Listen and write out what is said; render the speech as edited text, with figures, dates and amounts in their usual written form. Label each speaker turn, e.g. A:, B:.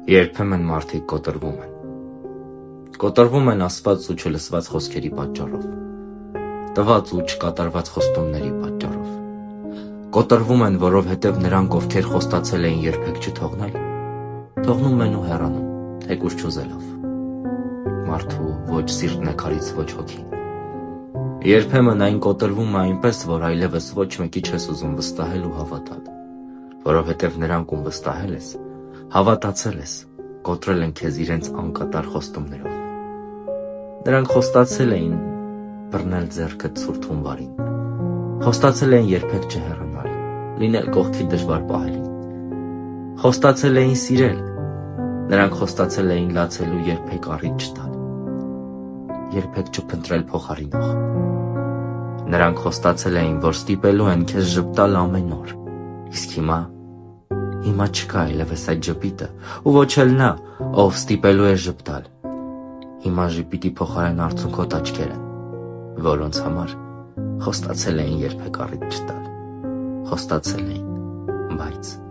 A: Երբեմն մարդիկ կոտրվում են։ Կոտրվում են ասված ու չլսված խոսքերի պատճառով, տված ու չկատարված խոստումների պատճառով։ Կոտրվում են, որովհետև նրանք, ովքեր խոստացել էին երբեք չթողնել, թողնում են ու հեռանում, թեկուզ չուզելով։ Մարդու ոչ սիրտն է քարից, ոչ հոգին։ Երբեմն այն կոտրվում է այնպես, որ այլևս ոչ մեկի չես ուզում վստահել ու հավատալ, որովհետև նրանք, ում վստահել ես, հավատացել ես, կոտրել են քեզ իրենց անկատար խոստումներով։ Նրանք խոստացել էին բռնել ձեռքդ ցուրտ հունվարին, խոստացել էին երբեք չհեռանալ, լինել կողքի դժվար պահերին, խոստացել էին սիրել, նրանք խոստացել էին լացելու երբեք առիթ չտալ, երբեք չփնտրել փոխարինող։ Նրանք խոստացել էին, որ ստիպելու են քեզ ժպտալ ամեն օր, իսկ հիմա չկա այլևս այդ ժպիտը, ու ոչ էլ նա, ով ստիպելու է ժպտալ։ Հիմա ժպիտի փոխարեն արցունքոտ աչքեր են, որոնց համար խոստացել էին երբեք առիթ չտալ, խոստացել էին, բայց